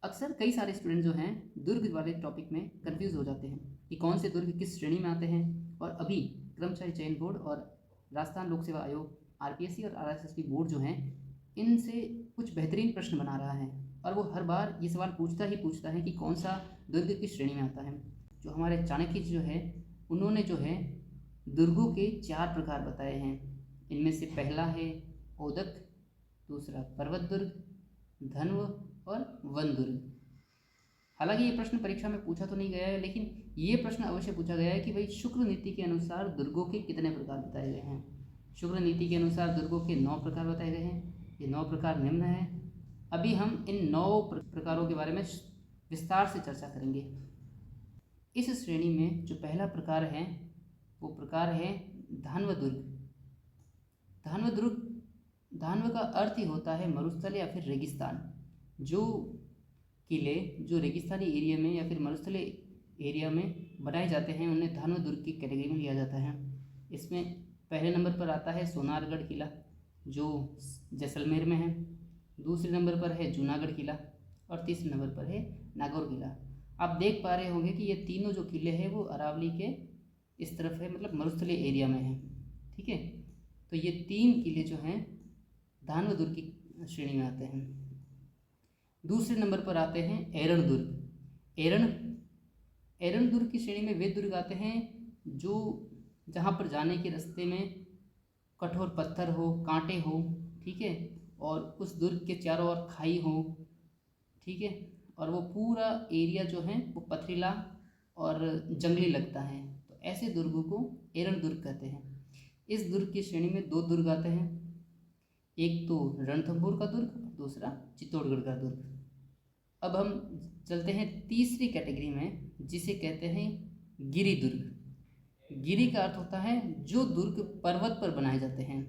अक्सर कई सारे स्टूडेंट जो हैं दुर्ग वाले टॉपिक में कंफ्यूज हो जाते हैं कि कौन से दुर्ग किस श्रेणी में आते हैं। और अभी कर्मचारी चयन बोर्ड और राजस्थान लोक सेवा आयोग आरपीएससी और आरएसएसबी बोर्ड जो हैं इनसे कुछ बेहतरीन प्रश्न बना रहा है और वो हर बार ये सवाल पूछता है कि कौन सा दुर्ग किस श्रेणी में आता है। जो हमारे चाणक्य जी जो है उन्होंने जो है दुर्गों के 4 प्रकार बताए हैं। इनमें से पहला है ओदक, दूसरा पर्वत दुर्ग, धन्व और वन दुर्ग। हालांकि ये प्रश्न परीक्षा में पूछा तो नहीं गया है, लेकिन ये प्रश्न अवश्य पूछा गया है कि भाई शुक्र नीति के अनुसार दुर्गों के कितने प्रकार बताए गए हैं। शुक्र नीति के अनुसार दुर्गों के 9 प्रकार बताए गए हैं। ये 9 प्रकार निम्न है। अभी हम इन 9 प्रकारों के बारे में विस्तार से चर्चा करेंगे। इस श्रेणी में जो पहला प्रकार है वो प्रकार है धान्व दुर्ग। धान्व का अर्थ ही होता है मरुस्थल या फिर रेगिस्तान। जो किले जो रेगिस्तानी एरिया में या फिर मरुस्थलीय एरिया में बनाए जाते हैं उन्हें धान्व दुर्ग की कैटेगरी में लिया जाता है। इसमें पहले नंबर पर आता है सोनारगढ़ किला जो जैसलमेर में है, दूसरे नंबर पर है जूनागढ़ किला और तीसरे नंबर पर है नागौर किला। आप देख पा रहे होंगे कि ये तीनों जो किले हैं वो अरावली के इस तरफ है, मतलब मरुस्थलीय एरिया में है। ठीक है, तो ये 3 किले जो हैं धान्व दुर्ग की श्रेणी में आते हैं। दूसरे नंबर पर आते हैं एरण दुर्ग। एरण दुर्ग की श्रेणी में वे दुर्ग आते हैं जो जहाँ पर जाने के रास्ते में कठोर पत्थर हो, कांटे हो, ठीक है, और उस दुर्ग के चारों ओर खाई हो, ठीक है, और वो पूरा एरिया जो है वो पथरीला और जंगली लगता है। तो ऐसे दुर्गों को एरण दुर्ग कहते हैं। इस दुर्ग की श्रेणी में 2 दुर्ग आते हैं, एक तो रणथंभौर का दुर्ग, दूसरा चित्तौड़गढ़ का दुर्ग। अब हम चलते हैं तीसरी कैटेगरी में जिसे कहते हैं गिरि दुर्ग। गिरि का अर्थ होता है जो दुर्ग पर्वत पर बनाए जाते हैं।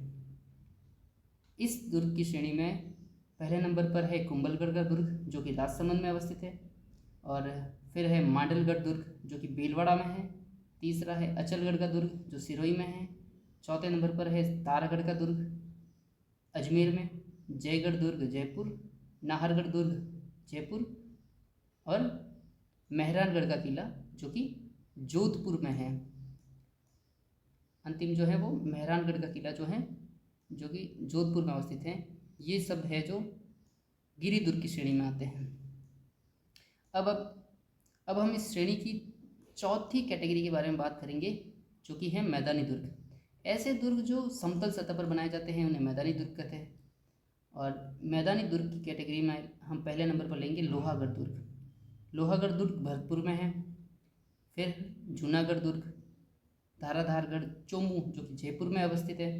इस दुर्ग की श्रेणी में पहले नंबर पर है कुंभलगढ़ का दुर्ग जो कि राजसमंद में अवस्थित है, और फिर है मांडलगढ़ दुर्ग जो कि भीलवाड़ा में है, तीसरा है अचलगढ़ का दुर्ग जो सिरोही में है, चौथे नंबर पर है तारागढ़ का दुर्ग अजमेर में, जयगढ़ दुर्ग जयपुर, नाहरगढ़ दुर्ग जयपुर और मेहरानगढ़ का किला जो कि जोधपुर में है। अंतिम जो है वो मेहरानगढ़ का किला जो है जो कि जोधपुर में अवस्थित है। ये सब है जो गिरि दुर्ग की श्रेणी में आते हैं। अब हम इस श्रेणी की चौथी कैटेगरी के बारे में बात करेंगे जो कि है मैदानी दुर्ग। ऐसे दुर्ग जो समतल सतह पर बनाए जाते हैं उन्हें मैदानी दुर्ग कहते हैं। और मैदानी दुर्ग की कैटेगरी में हम पहले नंबर पर लेंगे लोहागढ़ दुर्ग। लोहागढ़ दुर्ग भरतपुर में है, फिर जूनागढ़ दुर्ग, धाराधारगढ़ चोमू जो कि जयपुर में अवस्थित है।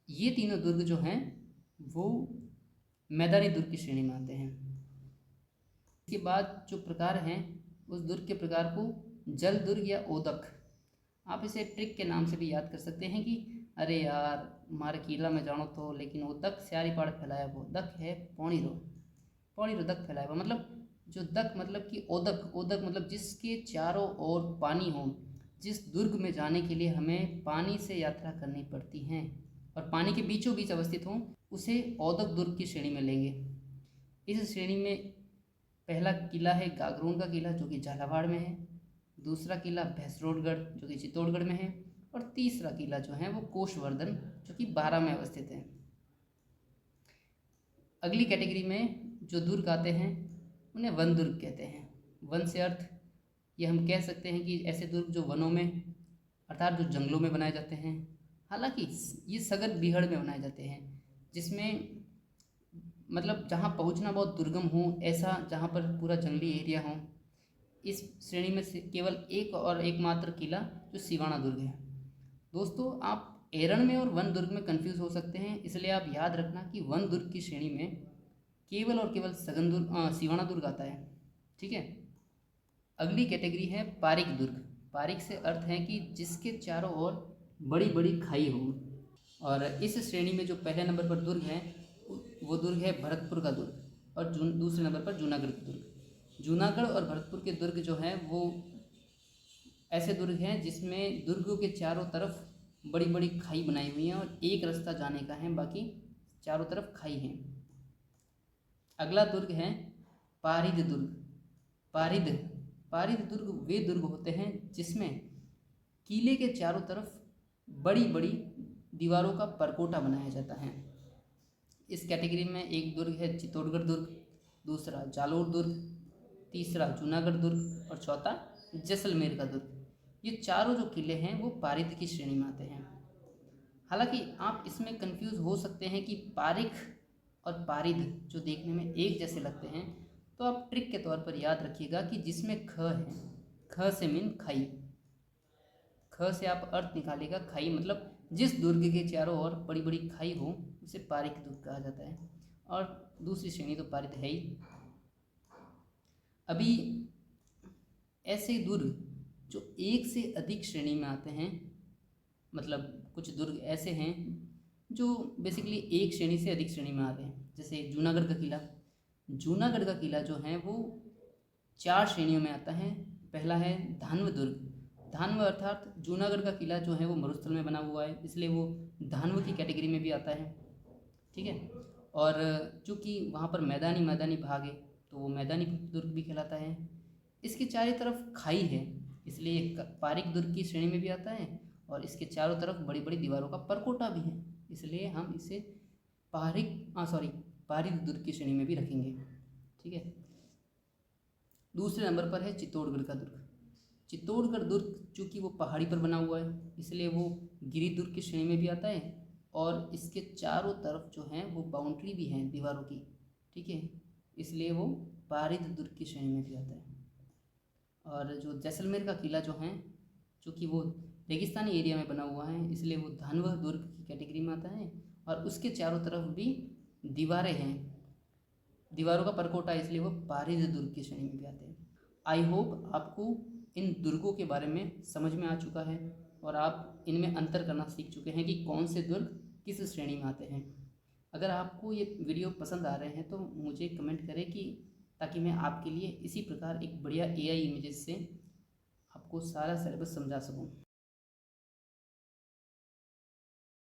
ये तीनों दुर्ग जो हैं वो मैदानी दुर्ग की श्रेणी में आते हैं। इसके बाद जो प्रकार हैं उस दुर्ग के प्रकार को जल दुर्ग या ओदक, आप इसे ट्रिक के नाम से भी याद कर सकते हैं कि अरे यार मारे किला में जानो तो लेकिन वो दक स्यारी पाड़ फैलाया, वो दक है पौनी रो दक फैलाया हुआ। मतलब जो दक मतलब कि ओदक मतलब जिसके चारों ओर पानी हो। जिस दुर्ग में जाने के लिए हमें पानी से यात्रा करनी पड़ती है और पानी के बीचों बीच अवस्थित हो उसे ओदक दुर्ग की श्रेणी में लेंगे। इस श्रेणी में पहला किला है गागरोन का किला जो कि झालावाड़ में है, दूसरा किला भैंसरोडगढ़ जो कि चित्तौड़गढ़ में है, और तीसरा किला जो है वो कोषवर्धन जो कि बारां में अवस्थित है। अगली कैटेगरी में जो दुर्ग आते हैं उन्हें वन दुर्ग कहते हैं। वन से अर्थ ये हम कह सकते हैं कि ऐसे दुर्ग जो वनों में अर्थात जो जंगलों में बनाए जाते हैं। हालांकि ये सघन बीहड़ में बनाए जाते हैं जिसमें मतलब जहाँ पहुँचना बहुत दुर्गम हो, ऐसा जहाँ पर पूरा जंगली एरिया हो। इस श्रेणी में से केवल एक और एकमात्र किला जो सिवाना दुर्ग है। दोस्तों आप एरण में और वन दुर्ग में कंफ्यूज हो सकते हैं, इसलिए आप याद रखना कि वन दुर्ग की श्रेणी में केवल और केवल सघन दुर्ग सिवाना दुर्ग आता है। ठीक है, अगली कैटेगरी है पारिक दुर्ग। पारिक से अर्थ है कि जिसके चारों ओर बड़ी बड़ी खाई हो। और इस श्रेणी में जो पहले नंबर पर दुर्ग है वो दुर्ग है भरतपुर का दुर्ग और दूसरे नंबर पर जूनागढ़ का दुर्ग। जूनागढ़ और भरतपुर के दुर्ग जो हैं वो ऐसे दुर्ग हैं जिसमें दुर्गों के चारों तरफ बड़ी बड़ी खाई बनाई हुई हैं और एक रास्ता जाने का है, बाकी चारों तरफ खाई है। अगला दुर्ग है पारिद दुर्ग। पारिद पारिद दुर्ग वे दुर्ग होते हैं जिसमें किले के चारों तरफ बड़ी बड़ी दीवारों का परकोटा बनाया जाता है। इस कैटेगरी में एक दुर्ग है चित्तौड़गढ़ दुर्ग, दूसरा जालोर दुर्ग, तीसरा जूनागढ़ दुर्ग और चौथा जैसलमेर का दुर्ग। ये चारों जो किले हैं वो पारिद की श्रेणी में आते हैं। हालांकि आप इसमें कंफ्यूज हो सकते हैं कि पारिख और पारिद जो देखने में एक जैसे लगते हैं, तो आप ट्रिक के तौर पर याद रखिएगा कि जिसमें ख है, ख से मीन खाई, ख से आप अर्थ निकालेगा खाई, मतलब जिस दुर्ग के चारों ओर बड़ी बड़ी खाई हो उसे पारिक दुर्ग कहा जाता है। और दूसरी श्रेणी तो पारिद है ही। अभी ऐसे दुर्ग जो एक से अधिक श्रेणी में आते हैं, मतलब कुछ दुर्ग ऐसे हैं जो बेसिकली एक श्रेणी से अधिक श्रेणी में आते हैं, जैसे जूनागढ़ का किला। जूनागढ़ का किला जो है वो 4 श्रेणियों में आता है। पहला है धानव दुर्ग। धानव अर्थात जूनागढ़ का किला जो है वो मरुस्थल में बना हुआ है, इसलिए वो धानव की कैटेगरी में भी आता है, ठीक है। और चूँकि वहाँ पर मैदानी भाग है तो वो मैदानी दुर्ग भी कहलाता है। इसके चारों तरफ खाई है, इसलिए पारिक दुर्ग की श्रेणी में भी आता है, और इसके चारों तरफ बड़ी बड़ी दीवारों का परकोटा भी है, इसलिए हम इसे पारिक दुर्ग की श्रेणी में भी रखेंगे, ठीक है। दूसरे नंबर पर है चित्तौड़गढ़ का दुर्ग। चित्तौड़गढ़ दुर्ग चूँकि वो पहाड़ी पर बना हुआ है, इसलिए वो गिरी दुर्ग की श्रेणी में भी आता है, और इसके चारों तरफ जो है वो बाउंड्री भी है दीवारों की, ठीक है, इसलिए वो पारिद दुर्ग की श्रेणी में भी आता है। और जो जैसलमेर का किला जो है, चूँकि वो रेगिस्तानी एरिया में बना हुआ है, इसलिए वो धानव दुर्ग की कैटेगरी में आता है, और उसके चारों तरफ भी दीवारें हैं, दीवारों का परकोटा, इसलिए वो पारिद दुर्ग की श्रेणी में भी आते हैं। आई होप आपको इन दुर्गों के बारे में समझ में आ चुका है और आप इनमें अंतर करना सीख चुके हैं कि कौन से दुर्ग किस श्रेणी में आते हैं। अगर आपको ये वीडियो पसंद आ रहे हैं तो मुझे कमेंट करें, कि ताकि मैं आपके लिए इसी प्रकार एक बढ़िया AI इमेजेस से आपको सारा सिलेबस समझा सकूं।